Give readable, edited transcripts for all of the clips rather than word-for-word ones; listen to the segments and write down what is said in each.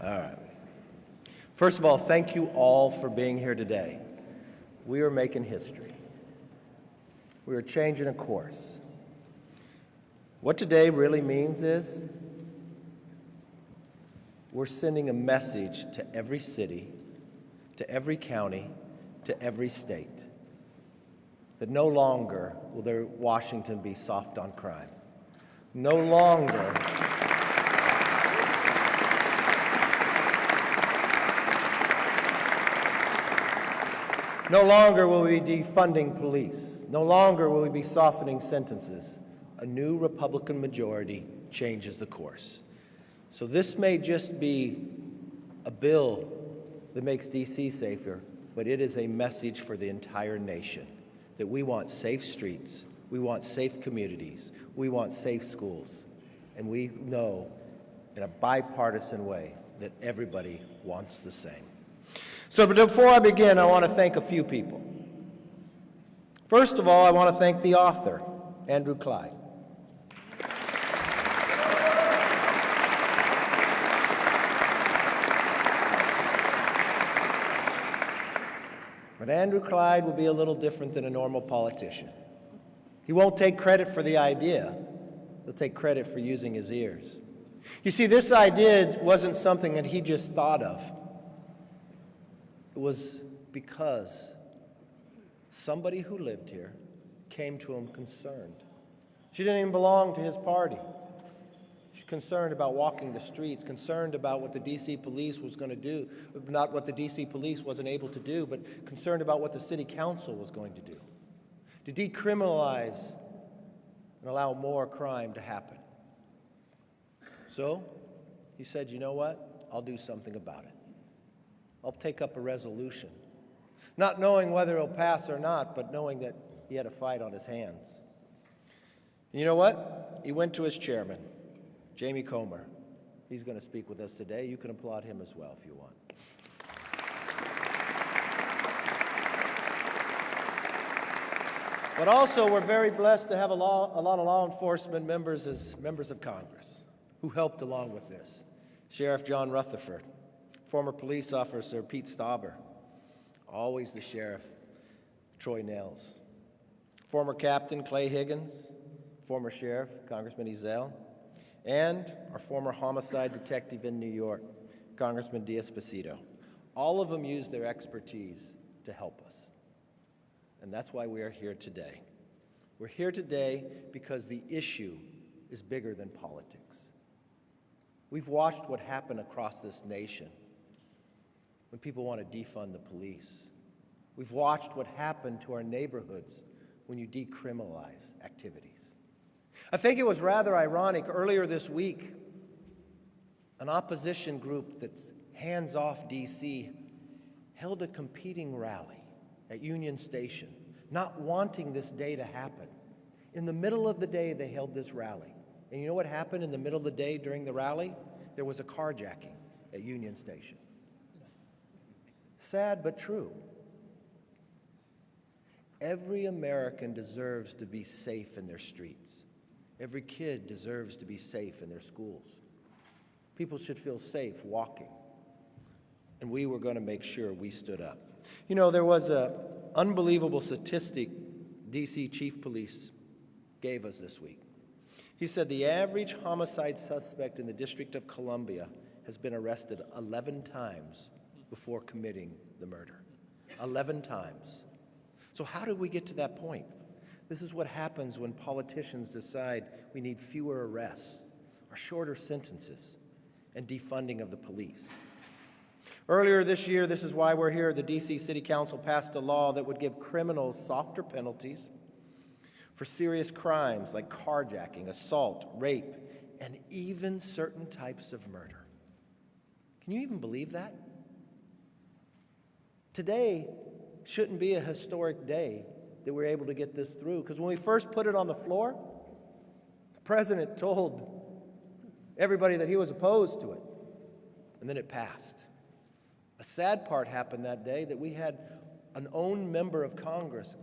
All right. First of all, thank you all for being here today. We are making history. We are changing a course. What today really means is we're sending a message to every city, to every county, to every state, that no longer will their Washington be soft on crime. No longer will we be defunding police. No longer will we be softening sentences. A new Republican majority changes the course. So this may just be a bill that makes D.C. safer, but it is a message for the entire nation that we want safe streets, we want safe communities, we want safe schools, and we know in a bipartisan way that everybody wants the same. So before I begin, I want to thank a few people. First of all, I want to thank the author, Andrew Clyde. But Andrew Clyde will be a little different than a normal politician. He won't take credit for the idea. He'll take credit for using his ears. You see, this idea wasn't something that he just thought of. It was because somebody who lived here came to him concerned. She didn't even belong to his party. She's concerned about walking the streets, concerned about what the D.C. police was going to do, not what the D.C. police wasn't able to do, but concerned about what the city council was going to do, to decriminalize and allow more crime to happen. So he said, you know what? I'll do something about it. I'll take up a resolution, not knowing whether it'll pass or not, but knowing that he had a fight on his hands. And you know what? He went to his chairman, Jamie Comer. He's going to speak with us today. You can applaud him as well if you want. But also, we're very blessed to have a lot of law enforcement members as members of Congress who helped along with this. Sheriff John Rutherford, former police officer Pete Stauber, always the sheriff, Troy Nels, former Captain Clay Higgins, former sheriff Congressman Ezell, and our former homicide detective in New York, Congressman D'Esposito. All of them used their expertise to help us. And that's why we are here today. We're here today because the issue is bigger than politics. We've watched what happened across this nation when people want to defund the police. We've watched what happened to our neighborhoods when you decriminalize activities. I think it was rather ironic earlier this week, an opposition group that's hands-off D.C. held a competing rally at Union Station, not wanting this day to happen. In the middle of the day, they held this rally. And you know what happened in the middle of the day during the rally? There was a carjacking at Union Station. Sad but true. Every American deserves to be safe in their streets. Every kid deserves to be safe in their schools. People should feel safe walking. And we were going to make sure we stood up. You know, there was an unbelievable statistic D.C. Chief Police gave us this week. He said the average homicide suspect in the District of Columbia has been arrested 11 times before committing the murder. 11 times. So how did we get to that point? This is what happens when politicians decide we need fewer arrests or shorter sentences and defunding of the police. Earlier this year, this is why we're here, the D.C. City Council passed a law that would give criminals softer penalties for serious crimes like carjacking, assault, rape, and even certain types of murder. Can you even believe that? Today shouldn't be a historic day that we're able to get this through, because when we first put it on the floor, the president told everybody that he was opposed to it, and then it passed. A sad part happened that day, that we had an own member of Congress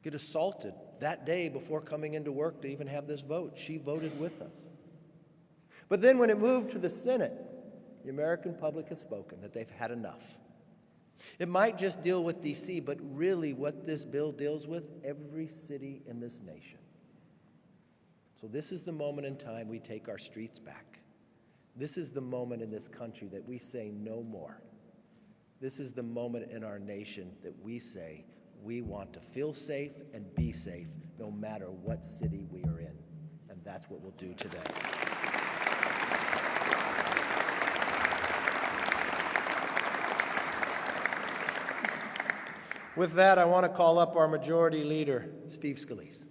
get assaulted that day before coming into work to even have this vote. She voted with us. But then when it moved to the Senate, the American public has spoken that they've had enough. It might just deal with D.C., but really what this bill deals with, every city in this nation. So this is the moment in time we take our streets back. This is the moment in this country that we say no more. This is the moment in our nation that we say we want to feel safe and be safe no matter what city we are in. And that's what we'll do today. With that, I want to call up our Majority Leader, Steve Scalise.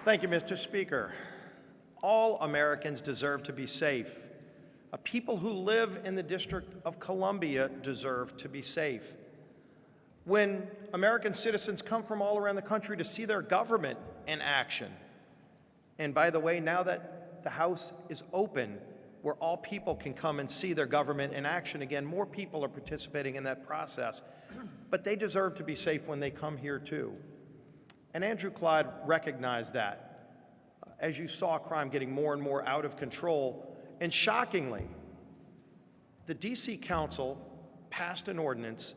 Thank you, Mr. Speaker. All Americans deserve to be safe. People who live in the District of Columbia deserve to be safe. When American citizens come from all around the country to see their government in action, and by the way, now that the House is open, where all people can come and see their government in action again, more people are participating in that process, but they deserve to be safe when they come here too. And Andrew Clyde recognized that. As you saw crime getting more and more out of control, and shockingly, the DC Council passed an ordinance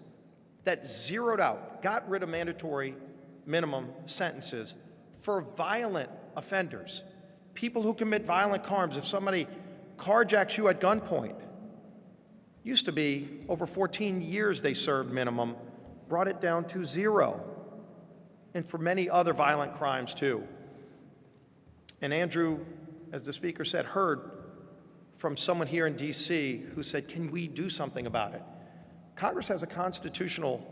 that zeroed out, got rid of mandatory minimum sentences for violent offenders, people who commit violent crimes. If somebody carjacks you at gunpoint, used to be over 14 years they served minimum, brought it down to 0. And for many other violent crimes too. And Andrew, as the Speaker said, heard from someone here in D.C. who said, can we do something about it? Congress has a constitutional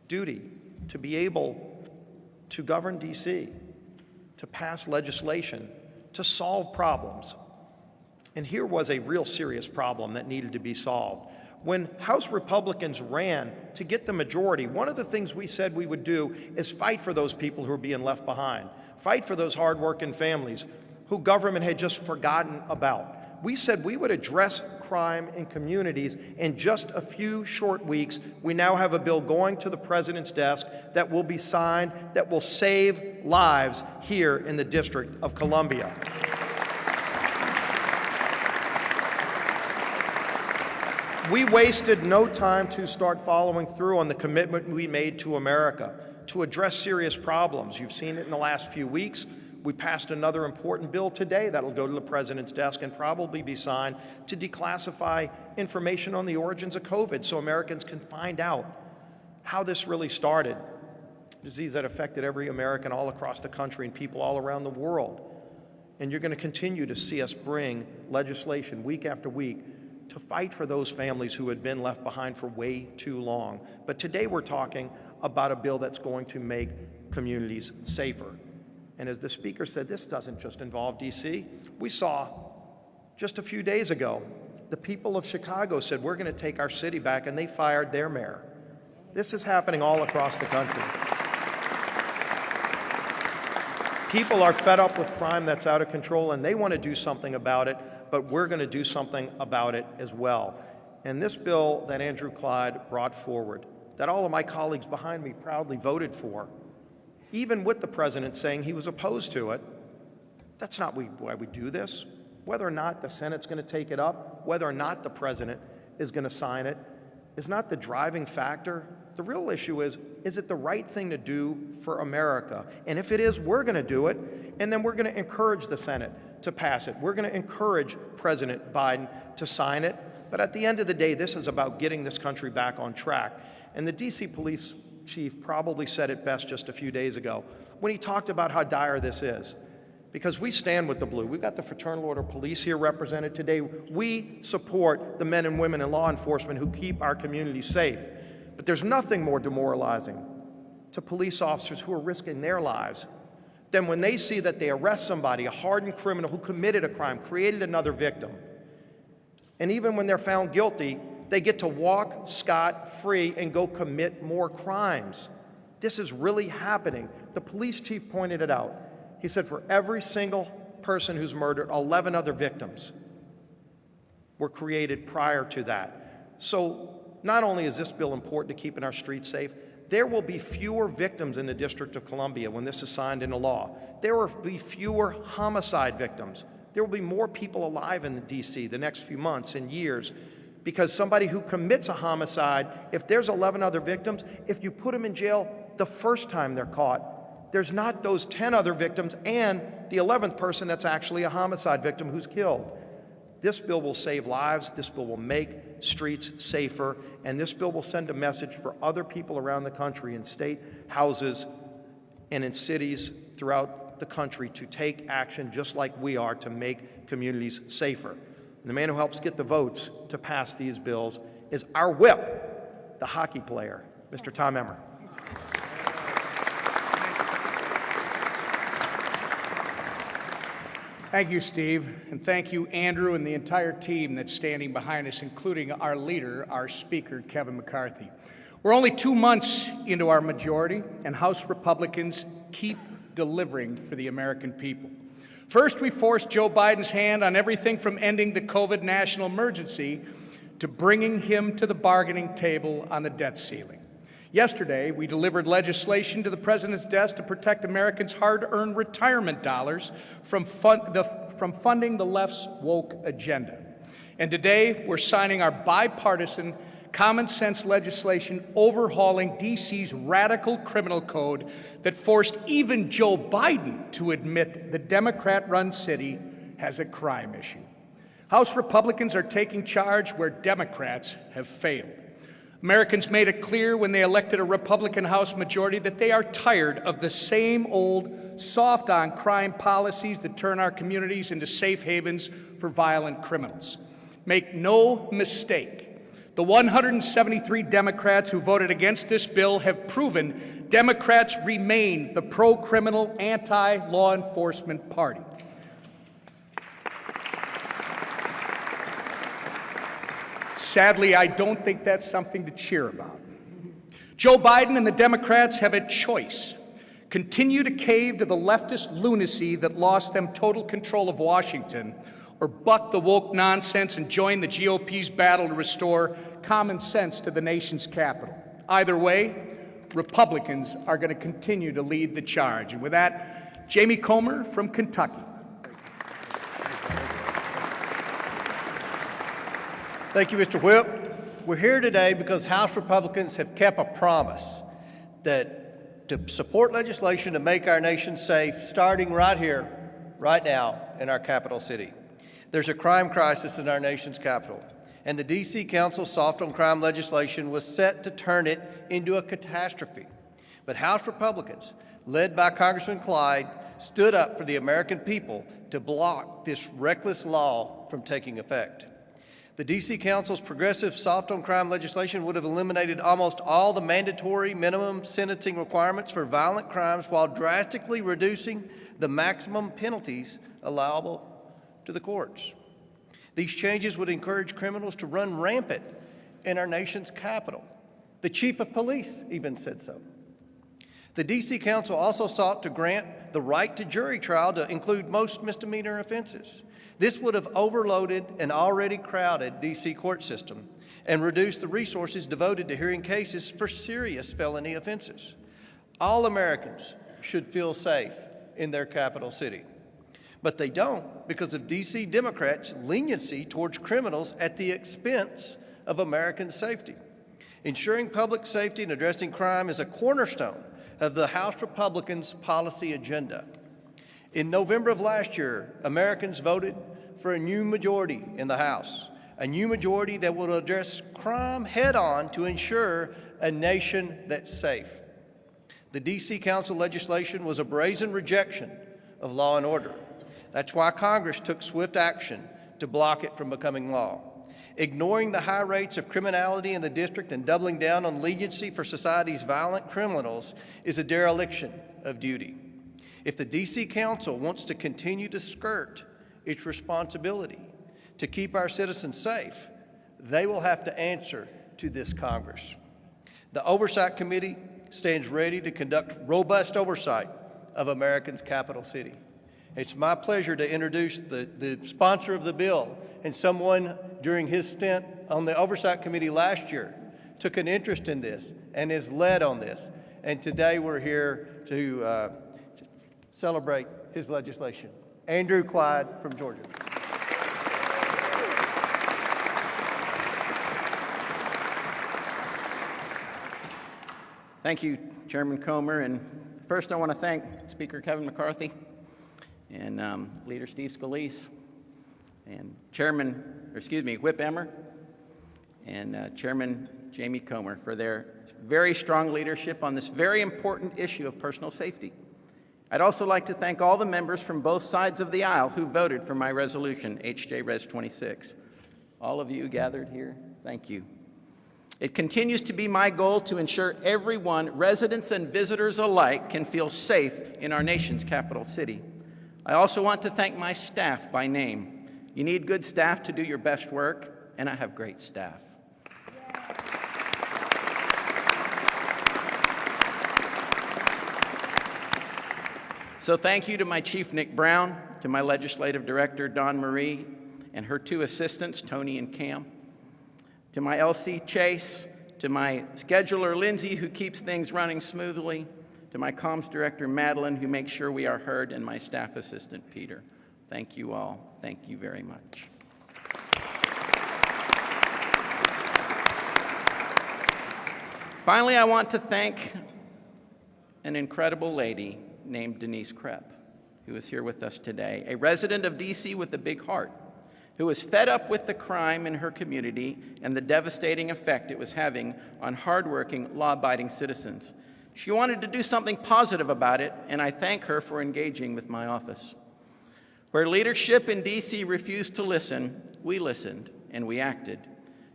duty to be able to govern D.C., to pass legislation, to solve problems. And here was a real serious problem that needed to be solved. When House Republicans ran to get the majority, one of the things we said we would do is fight for those people who are being left behind, fight for those hardworking families who government had just forgotten about. We said we would address crime in communities. In just a few short weeks, we now have a bill going to the President's desk that will be signed, that will save lives here in the District of Columbia. We wasted no time to start following through on the commitment we made to America to address serious problems. You've seen it in the last few weeks. We passed another important bill today that'll go to the President's desk and probably be signed to declassify information on the origins of COVID so Americans can find out how this really started. A disease that affected every American all across the country and people all around the world. And you're going to continue to see us bring legislation week after week to fight for those families who had been left behind for way too long. But today we're talking about a bill that's going to make communities safer. And as the Speaker said, this doesn't just involve D.C. We saw just a few days ago, the people of Chicago said, we're going to take our city back, and they fired their mayor. This is happening all across the country. People are fed up with crime that's out of control, and they want to do something about it, but we're going to do something about it as well. And this bill that Andrew Clyde brought forward, that all of my colleagues behind me proudly voted for, even with the President saying he was opposed to it, that's not why we do this. Whether or not the Senate's going to take it up, whether or not the President is going to sign it, is not the driving factor. The real issue is it the right thing to do for America? And if it is, we're going to do it, and then we're going to encourage the Senate to pass it. We're going to encourage President Biden to sign it. But at the end of the day, this is about getting this country back on track. And the D.C. police chief probably said it best just a few days ago when he talked about how dire this is. Because we stand with the blue. We've got the Fraternal Order of Police here represented today. We support the men and women in law enforcement who keep our communities safe. But there's nothing more demoralizing to police officers who are risking their lives than when they see that they arrest somebody, a hardened criminal who committed a crime, created another victim. And even when they're found guilty, they get to walk scot-free and go commit more crimes. This is really happening. The police chief pointed it out. He said for every single person who's murdered, 11 other victims were created prior to that. So not only is this bill important to keeping our streets safe, there will be fewer victims in the District of Columbia when this is signed into law. There will be fewer homicide victims. There will be more people alive in the D.C. the next few months and years, because somebody who commits a homicide, if there's 11 other victims, if you put them in jail the first time they're caught, there's not those 10 other victims and the 11th person that's actually a homicide victim who's killed. This bill will save lives, this bill will make streets safer, and this bill will send a message for other people around the country in state houses and in cities throughout the country to take action just like we are to make communities safer. And the man who helps get the votes to pass these bills is our whip, the hockey player, Mr. Tom Emmer. Thank you, Steve, and thank you, Andrew, and the entire team that's standing behind us, including our leader, our Speaker, Kevin McCarthy. We're only 2 months into our majority, and House Republicans keep delivering for the American people. First, we forced Joe Biden's hand on everything from ending the COVID national emergency to bringing him to the bargaining table on the debt ceiling. Yesterday, we delivered legislation to the President's desk to protect Americans' hard-earned retirement dollars from funding the left's woke agenda. And today, we're signing our bipartisan, common-sense legislation overhauling D.C.'s radical criminal code that forced even Joe Biden to admit the Democrat-run city has a crime issue. House Republicans are taking charge where Democrats have failed. Americans made it clear when they elected a Republican House majority that they are tired of the same old soft-on-crime policies that turn our communities into safe havens for violent criminals. Make no mistake, the 173 Democrats who voted against this bill have proven Democrats remain the pro-criminal, anti-law enforcement party. Sadly, I don't think that's something to cheer about. Joe Biden and the Democrats have a choice: continue to cave to the leftist lunacy that lost them total control of Washington, or buck the woke nonsense and join the GOP's battle to restore common sense to the nation's capital. Either way, Republicans are going to continue to lead the charge. And with that, Jamie Comer from Kentucky. Thank you, Mr. Whip. We're here today because House Republicans have kept a promise that to support legislation to make our nation safe, starting right here, right now, in our capital city. There's a crime crisis in our nation's capital, and the D.C. Council's soft on crime legislation was set to turn it into a catastrophe. But House Republicans, led by Congressman Clyde, stood up for the American people to block this reckless law from taking effect. The D.C. Council's progressive soft-on-crime legislation would have eliminated almost all the mandatory minimum sentencing requirements for violent crimes while drastically reducing the maximum penalties allowable to the courts. These changes would encourage criminals to run rampant in our nation's capital. The chief of police even said so. The D.C. Council also sought to grant the right to jury trial to include most misdemeanor offenses. This would have overloaded an already crowded D.C. court system and reduced the resources devoted to hearing cases for serious felony offenses. All Americans should feel safe in their capital city. But they don't because of D.C. Democrats' leniency towards criminals at the expense of American safety. Ensuring public safety and addressing crime is a cornerstone of the House Republicans' policy agenda. In November of last year, Americans voted for a new majority in the House, a new majority that will address crime head-on to ensure a nation that's safe. The D.C. Council legislation was a brazen rejection of law and order. That's why Congress took swift action to block it from becoming law. Ignoring the high rates of criminality in the district and doubling down on leniency for society's violent criminals is a dereliction of duty. If the D.C. Council wants to continue to skirt its responsibility to keep our citizens safe, they will have to answer to this Congress. The Oversight Committee stands ready to conduct robust oversight of America's capital city. It's my pleasure to introduce the sponsor of the bill and someone during his stint on the Oversight Committee last year took an interest in this and has led on this. And today we're here to celebrate his legislation. Andrew Clyde from Georgia. Thank you, Chairman Comer. And first I want to thank Speaker Kevin McCarthy and Leader Steve Scalise and Whip Emmer and Chairman Jamie Comer for their very strong leadership on this very important issue of personal safety. I'd also like to thank all the members from both sides of the aisle who voted for my resolution, HJ Res 26. All of you gathered here, thank you. It continues to be my goal to ensure everyone, residents and visitors alike, can feel safe in our nation's capital city. I also want to thank my staff by name. You need good staff to do your best work, and I have great staff. So thank you to my Chief Nick Brown, to my Legislative Director Dawn Marie, and her two assistants, Tony and Cam, to my LC Chase, to my scheduler Lindsay, who keeps things running smoothly, to my comms director Madeline, who makes sure we are heard, and my staff assistant Peter. Thank you all. Thank you very much. Finally, I want to thank an incredible lady named Denise Krepp, who is here with us today, a resident of D.C. with a big heart, who was fed up with the crime in her community and the devastating effect it was having on hardworking, law-abiding citizens. She wanted to do something positive about it, and I thank her for engaging with my office. Where leadership in D.C. refused to listen, we listened and we acted.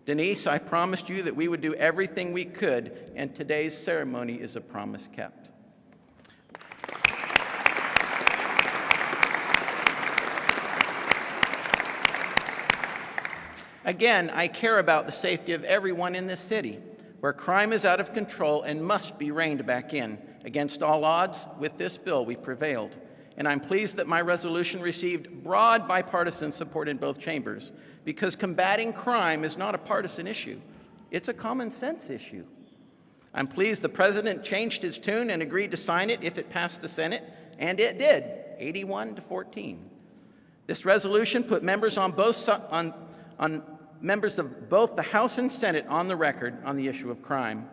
Denise, I promised you that we would do everything we could, and today's ceremony is a promise kept. Again, I care about the safety of everyone in this city, where crime is out of control and must be reined back in. Against all odds, with this bill, we prevailed. And I'm pleased that my resolution received broad bipartisan support in both chambers, because combating crime is not a partisan issue. It's a common sense issue. I'm pleased the president changed his tune and agreed to sign it if it passed the Senate, and it did, 81-14. This resolution put members on members of both the House and Senate on the record on the issue of crime.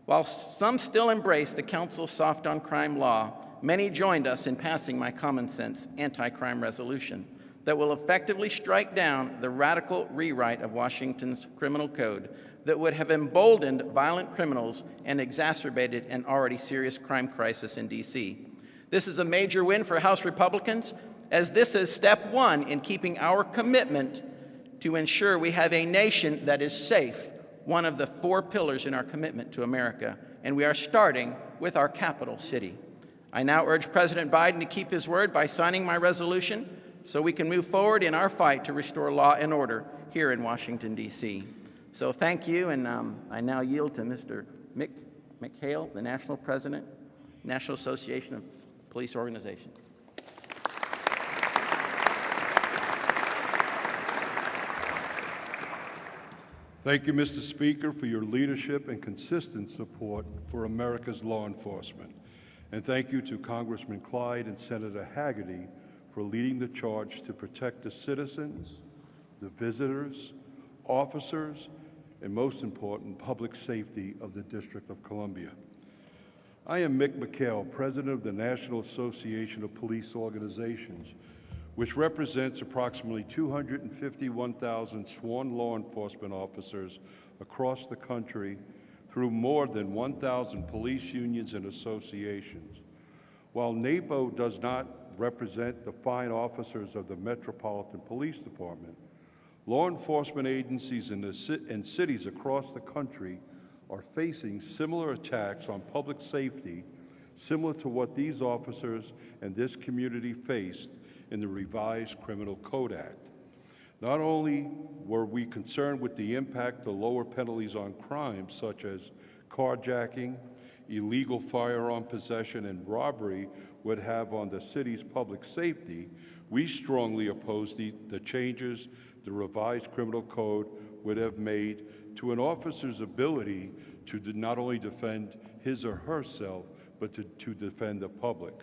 While some still embrace the council's soft-on-crime law, many joined us in passing my common-sense anti-crime resolution that will effectively strike down the radical rewrite of Washington's criminal code that would have emboldened violent criminals and exacerbated an already serious crime crisis in D.C. This is a major win for House Republicans, as this is step one in keeping our commitment to ensure we have a nation that is safe, one of the 4 pillars in our commitment to America, and we are starting with our capital city. I now urge President Biden to keep his word by signing my resolution so we can move forward in our fight to restore law and order here in Washington, D.C. So thank you, and I now yield to Mr. Mick McHale, the National President, National Association of Police Organizations. Thank you, Mr. Speaker, for your leadership and consistent support for America's law enforcement. And thank you to Congressman Clyde and Senator Hagerty for leading the charge to protect the citizens, the visitors, officers, and most important, public safety of the District of Columbia. I am Mick McHale, President of the National Association of Police Organizations, which represents approximately 251,000 sworn law enforcement officers across the country through more than 1,000 police unions and associations. While NAPO does not represent the fine officers of the Metropolitan Police Department, law enforcement agencies in cities across the country are facing similar attacks on public safety, similar to what these officers and this community faced in the revised Criminal Code Act. Not only were we concerned with the impact the lower penalties on crimes such as carjacking, illegal firearm possession, and robbery would have on the city's public safety, we strongly oppose the changes the revised criminal code would have made to an officer's ability to not only defend his or herself, but to defend the public.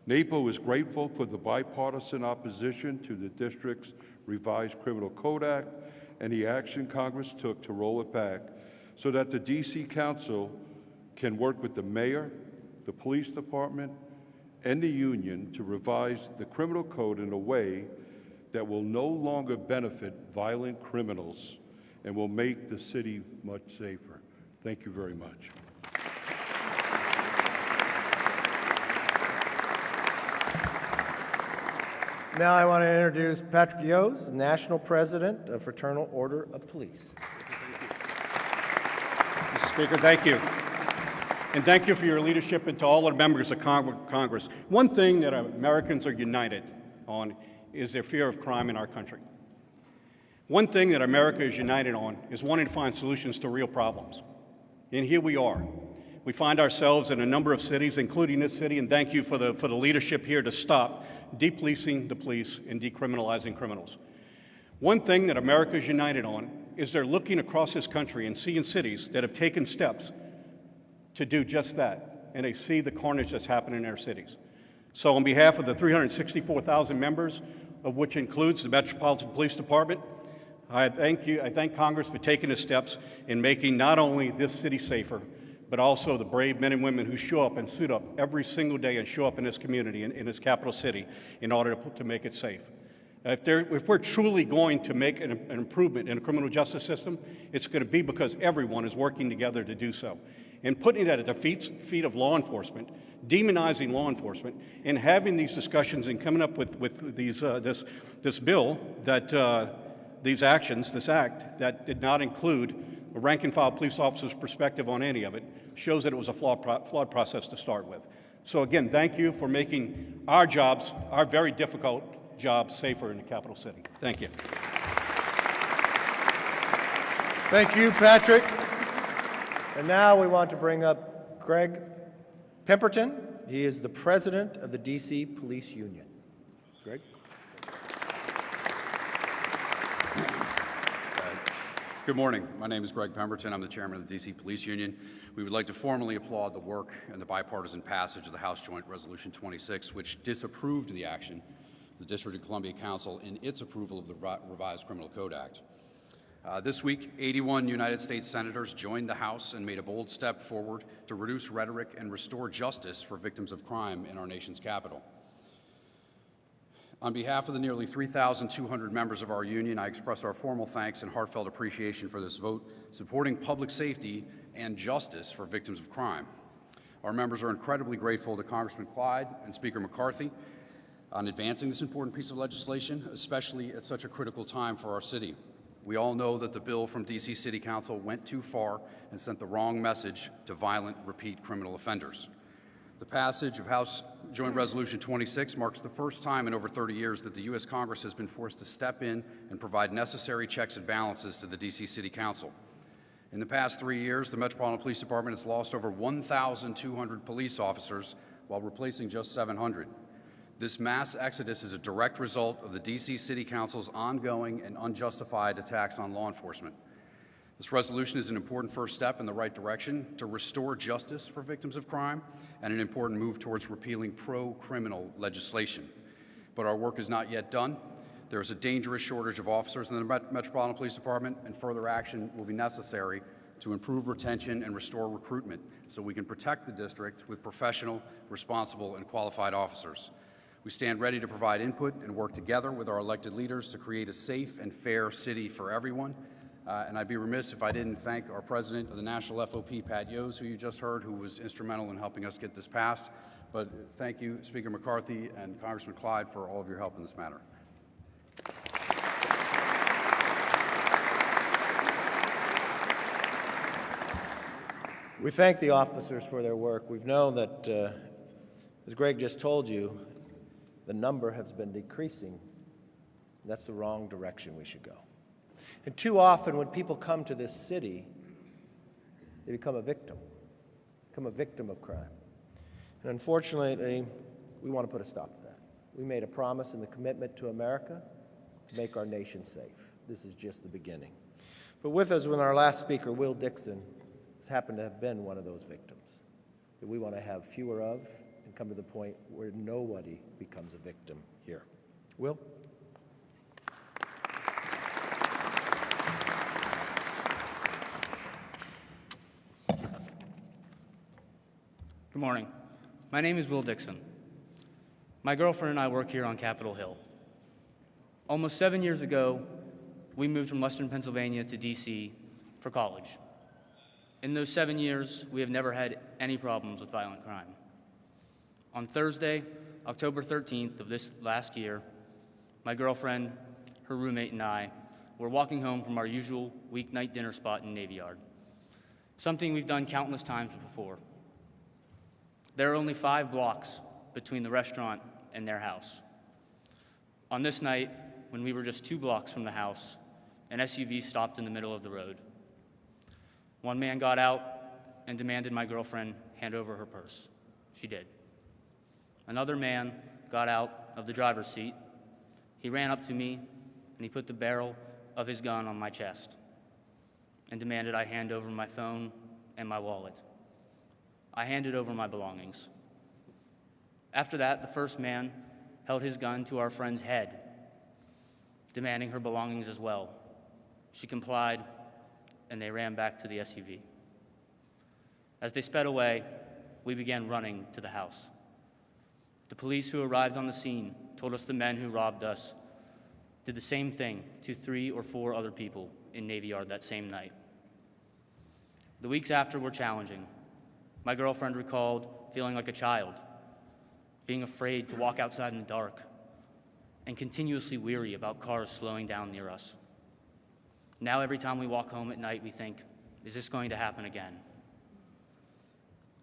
NAPO is grateful for the bipartisan opposition to the district's revised Criminal Code Act and the action Congress took to roll it back so that the D.C. Council can work with the mayor, the police department, and the union to revise the criminal code in a way that will no longer benefit violent criminals and will make the city much safer. Thank you very much. Now I want to introduce Patrick Yos, National President of Fraternal Order of Police. Mr. Speaker, thank you. And thank you for your leadership and to all the members of Congress. One thing that Americans are united on is their fear of crime in our country. One thing that America is united on is wanting to find solutions to real problems. And here we are. We find ourselves in a number of cities, including this city, and thank you for the leadership here to stop depolicing the police and decriminalizing criminals. One thing that America is united on is they're looking across this country and seeing cities that have taken steps to do just that, and they see the carnage that's happening in their cities. So on behalf of the 364,000 members, of which includes the Metropolitan Police Department, I thank Congress for taking the steps in making not only this city safer, but also the brave men and women who show up and suit up every single day and show up in this community, in this capital city, in order to make it safe. If we're truly going to make an improvement in the criminal justice system, it's going to be because everyone is working together to do so. And putting that at the feet of law enforcement, demonizing law enforcement, and having these discussions and coming up with these, this bill that, these actions, this act, that did not include a rank-and-file police officer's perspective on any of it, shows that it was a flawed process to start with. So again, thank you for making our jobs, our very difficult jobs, safer in the capital city. Thank you. Thank you, Patrick. And now we want to bring up Greg Pemberton. He is the president of the D.C. Police Union. Greg? Good morning. My name is Greg Pemberton. I'm the chairman of the D.C. Police Union. We would like to formally applaud the work and the bipartisan passage of the House Joint Resolution 26, which disapproved the action of the District of Columbia Council in its approval of the revised Criminal Code Act. This week, 81 United States senators joined the House and made a bold step forward to reduce rhetoric and restore justice for victims of crime in our nation's capital. On behalf of the nearly 3,200 members of our union, I express our formal thanks and heartfelt appreciation for this vote supporting public safety and justice for victims of crime. Our members are incredibly grateful to Congressman Clyde and Speaker McCarthy on advancing this important piece of legislation, especially at such a critical time for our city. We all know that the bill from D.C. City Council went too far and sent the wrong message to violent, repeat criminal offenders. The passage of House Joint Resolution 26 marks the first time in over 30 years that the U.S. Congress has been forced to step in and provide necessary checks and balances to the D.C. City Council. In the past 3 years, the Metropolitan Police Department has lost over 1,200 police officers while replacing just 700. This mass exodus is a direct result of the D.C. City Council's ongoing and unjustified attacks on law enforcement. This resolution is an important first step in the right direction to restore justice for victims of crime and an important move towards repealing pro-criminal legislation. But our work is not yet done. There is a dangerous shortage of officers in the Metropolitan Police Department, and further action will be necessary to improve retention and restore recruitment so we can protect the district with professional, responsible, and qualified officers. We stand ready to provide input and work together with our elected leaders to create a safe and fair city for everyone. And I'd be remiss if I didn't thank our president of the National FOP, Pat Yos, who you just heard, who was instrumental in helping us get this passed. But thank you, Speaker McCarthy and Congressman Clyde, for all of your help in this matter. We thank the officers for their work. We've known that, as Greg just told you, the number has been decreasing. That's the wrong direction we should go. And too often when people come to this city, they become a victim of crime. And unfortunately, we want to put a stop to that. We made a promise in the commitment to America to make our nation safe. This is just the beginning. But with us when our last speaker, Will Dixon, has happened to have been one of those victims that we want to have fewer of and come to the point where nobody becomes a victim here. Will? Good morning. My name is Will Dixon. My girlfriend and I work here on Capitol Hill. Almost 7 years ago, we moved from Western Pennsylvania to D.C. for college. In those 7 years, we have never had any problems with violent crime. On Thursday, October 13th of this last year, my girlfriend, her roommate, and I were walking home from our usual weeknight dinner spot in Navy Yard, something we've done countless times before. There are only 5 blocks between the restaurant and their house. On this night, when we were just 2 blocks from the house, an SUV stopped in the middle of the road. One man got out and demanded my girlfriend hand over her purse. She did. Another man got out of the driver's seat. He ran up to me and he put the barrel of his gun on my chest and demanded I hand over my phone and my wallet. I handed over my belongings. After that, the first man held his gun to our friend's head, demanding her belongings as well. She complied, and they ran back to the SUV. As they sped away, we began running to the house. The police who arrived on the scene told us the men who robbed us did the same thing to 3 or 4 other people in Navy Yard that same night. The weeks after were challenging. My girlfriend recalled feeling like a child, being afraid to walk outside in the dark, and continuously weary about cars slowing down near us. Now every time we walk home at night, we think, is this going to happen again?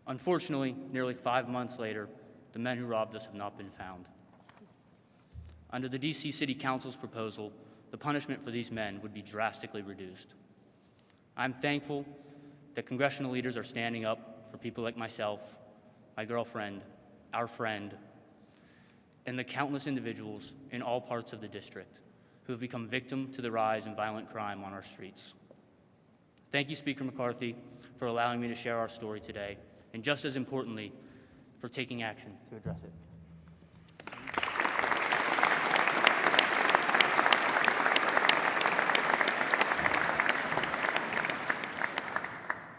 Unfortunately, nearly 5 months later, the men who robbed us have not been found. Under the D.C. City Council's proposal, the punishment for these men would be drastically reduced. I'm thankful that congressional leaders are standing up for people like myself, my girlfriend, our friend, and the countless individuals in all parts of the district who have become victim to the rise in violent crime on our streets. Thank you, Speaker McCarthy, for allowing me to share our story today, and just as importantly, for taking action to address it.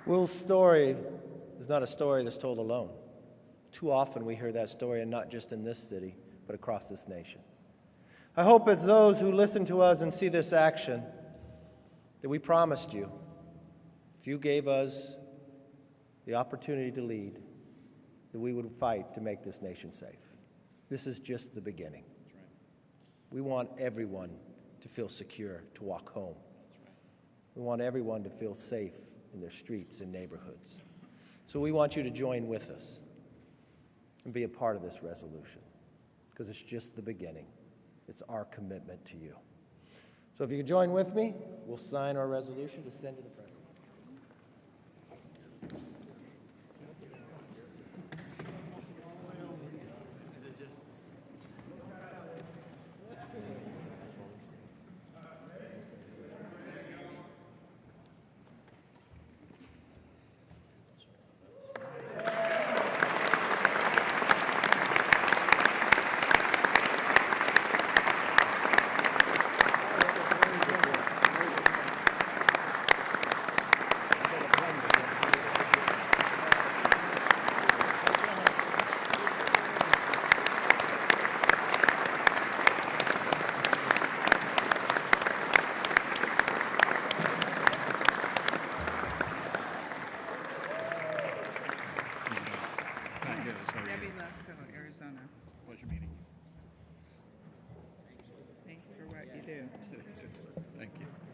Will's story is not a story that's told alone. Too often we hear that story, and not just in this city, but across this nation. I hope as those who listen to us and see this action, that we promised you, if you gave us the opportunity to lead, that we would fight to make this nation safe. This is just the beginning. That's right. We want everyone to feel secure to walk home. That's right. We want everyone to feel safe in their streets and neighborhoods. So we want you to join with us and be a part of this resolution, because it's just the beginning. It's our commitment to you. So if you could join with me, we'll sign our resolution to send to the President. Pleasure meeting you. Thanks for what you do. Thank you.